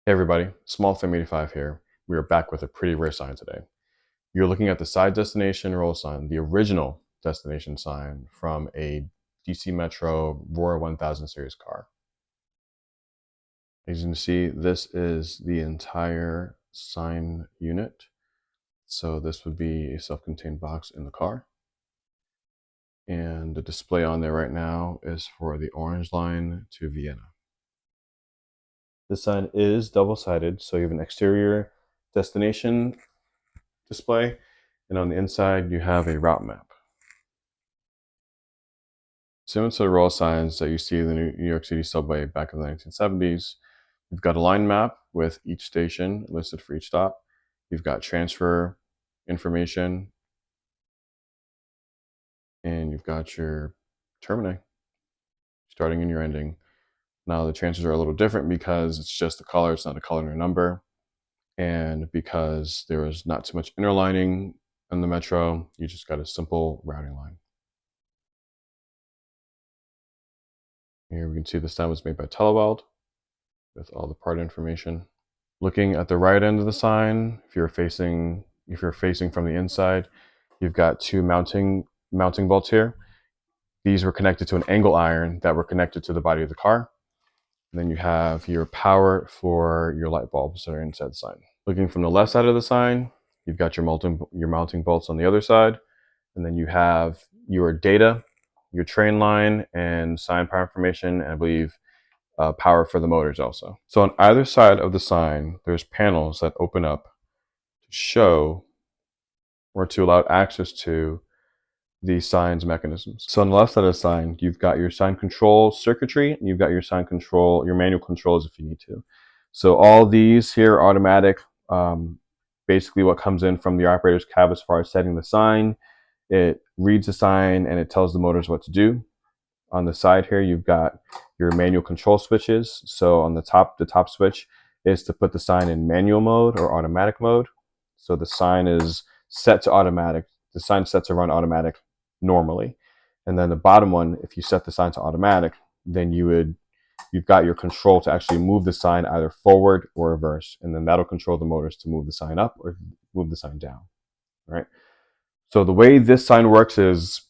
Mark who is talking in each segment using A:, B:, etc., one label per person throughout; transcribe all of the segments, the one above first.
A: Hey everybody, Small Fam 85 here. We are back with a pretty rare sign today. You're looking at the side destination roll sign, the original destination sign from a DC Metro Rohr 1000 series car. As you can see, this is the entire sign unit. So this would be a self-contained box in the car. And the display on there right now is for the orange line to Vienna. This sign is double-sided, so you have an exterior destination display, and on the inside you have a route map. Similar to the roll signs that you see in the New York City subway back in the 1970s, you've got a line map with each station listed for each stop. You've got transfer information, and you've got your termini, starting and your ending. Now the transfers are a little different because it's just a color, it's not a color and a number. And because there was not too much interlining in the Metro, you just got a simple routing line. Here we can see the sign was made by Teleweld with all the part information. Looking at the right end of the sign, if you're facing from the inside, you've got two mounting bolts here. These were connected to an angle iron that were connected to the body of the car. And then you have your power for your light bulbs that are inside the sign. Looking from the left side of the sign, you've got your mounting bolts on the other side, and then you have your data, your train line, and sign power information, and I believe power for the motors also. So on either side of the sign, there's panels that open up to show or to allow access to the sign's mechanisms. So on the left side of the sign, you've got your sign control circuitry, and you've got your sign control, your manual controls if you need to. So all these here are automatic. Basically what comes in from the operator's cab as far as setting the sign, it reads the sign and it tells the motors what to do. On the side here, you've got your manual control switches. So on the top switch is to put the sign in manual mode or automatic mode. So the sign is set to automatic. The sign's set to run automatic normally. And then the bottom one, if you set the sign to automatic, then you've got your control to actually move the sign either forward or reverse. And then that'll control the motors to move the sign up or move the sign down, right? So the way this sign works is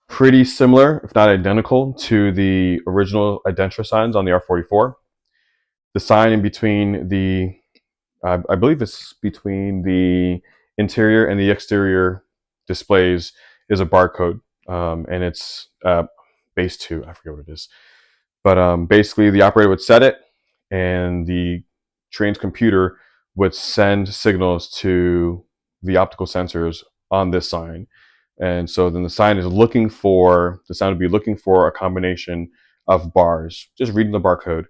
A: pretty similar, if not identical, to the original Identra signs on the R44. The sign in between I believe it's between the interior and the exterior displays is a barcode, and it's base 2, I forget what it is. But basically the operator would set it, and the train's computer would send signals to the optical sensors on this sign. And so then the sign would be looking for a combination of bars, just reading the barcode.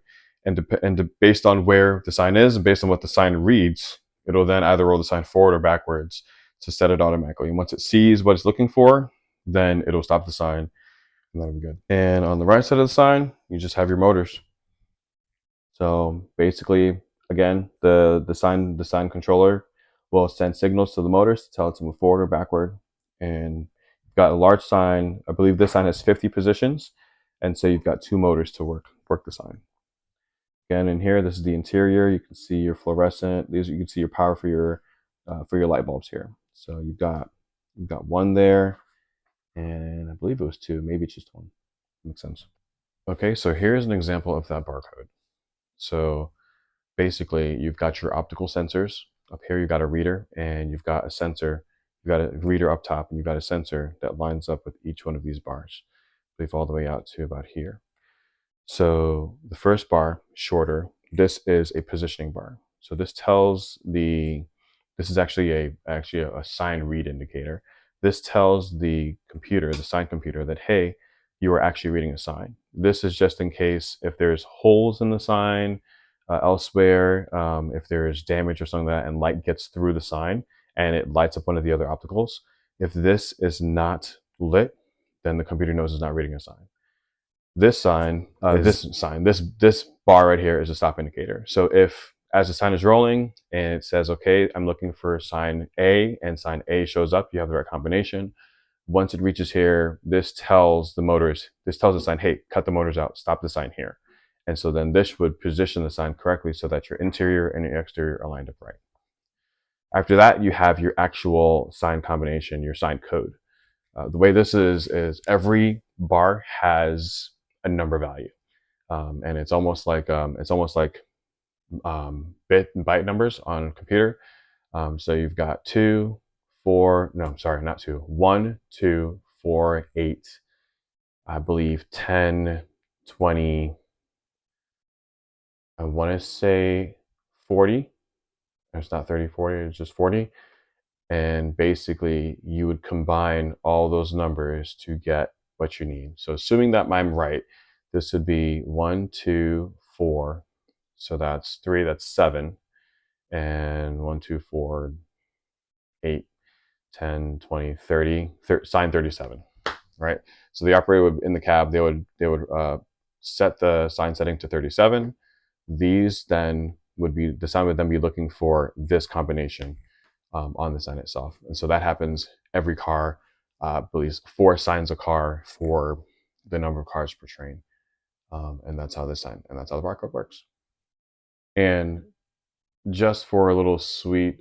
A: And based on where the sign is and based on what the sign reads, it'll then either roll the sign forward or backwards to set it automatically. And once it sees what it's looking for, then it'll stop the sign, and that'll be good. And on the right side of the sign, you just have your motors. So basically, again, the sign controller will send signals to the motors to tell it to move forward or backward. And you've got a large sign. I believe this sign has 50 positions, and so you've got 2 motors to work the sign. Again, in here, this is the interior. You can see your fluorescent. You can see your power for your light bulbs here. So you've got 1 there, and I believe it was 2. Maybe it's just 1. Makes sense. Okay, so here's an example of that barcode. So basically, you've got your optical sensors. Up here, you've got a reader, and you've got a sensor. You've got a reader up top, and you've got a sensor that lines up with each one of these bars. I believe all the way out to about here. So the first bar, shorter, this is a positioning bar. So this is actually a sign read indicator. This tells the sign computer, that, hey, you are actually reading a sign. This is just in case if there's holes in the sign elsewhere, if there's damage or something like that, and light gets through the sign and it lights up one of the other opticals. If this is not lit, then the computer knows it's not reading a sign. This bar right here is a stop indicator. So if, as the sign is rolling and it says, okay, I'm looking for sign A, and sign A shows up, you have the right combination. Once it reaches here, this tells the sign, hey, cut the motors out, stop the sign here. And so then this would position the sign correctly so that your interior and your exterior are lined up right. After that, you have your actual sign combination, your sign code. The way this is every bar has a number value, and it's almost like bit and byte numbers on a computer. So you've got 2, 4, no, I'm sorry, not 2, 1, 2, 4, 8, I believe 10, 20, I want to say 40. It's not 30, 40, it's just 40. And basically, you would combine all those numbers to get what you need. So, assuming that I'm right, this would be 1, 2, 4. So that's 3, that's 7. And 1, 2, 4, 8, 10, 20, 30, sign 37, right? So the operator would, in the cab, they would set the sign setting to 37. These then would be, the sign would then be looking for this combination on the sign itself. And so that happens every car, believes 4 signs a car for the number of cars per train. And that's how the barcode works. And just for a little sweet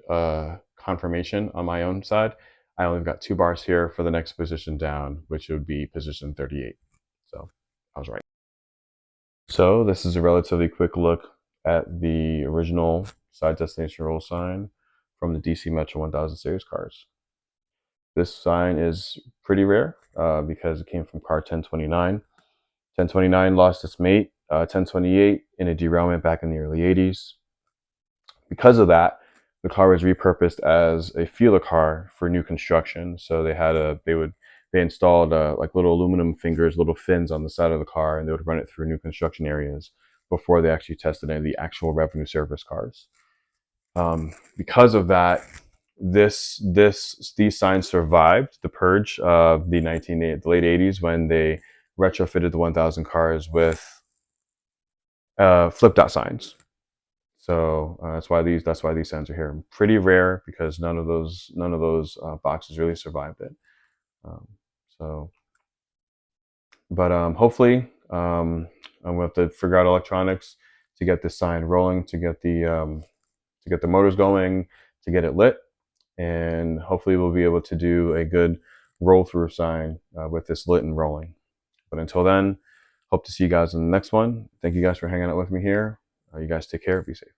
A: confirmation on my own side, I only got 2 bars here for the next position down, which would be position 38. So I was right. So this is a relatively quick look at the original side destination roll sign from the DC Metro 1000 series cars. This sign is pretty rare because it came from car 1029. 1029 lost its mate, 1028 in a derailment back in the early 80s. Because of that, the car was repurposed as a feeler car for new construction. So they installed like little aluminum fingers, little fins on the side of the car, and they would run it through new construction areas before they actually tested any of the actual revenue service cars. Because of that, these signs survived the purge of the late 80s when they retrofitted the 1000 cars with flip dot signs. So that's why these signs are here. Pretty rare because none of those boxes really survived it. Um, so, but hopefully, I'm going to have to figure out electronics to get this sign rolling, to get the motors going, to get it lit, and hopefully we'll be able to do a good roll through sign with this lit and rolling. But until then, hope to see you guys in the next one. Thank you guys for hanging out with me here. You guys take care. Be safe.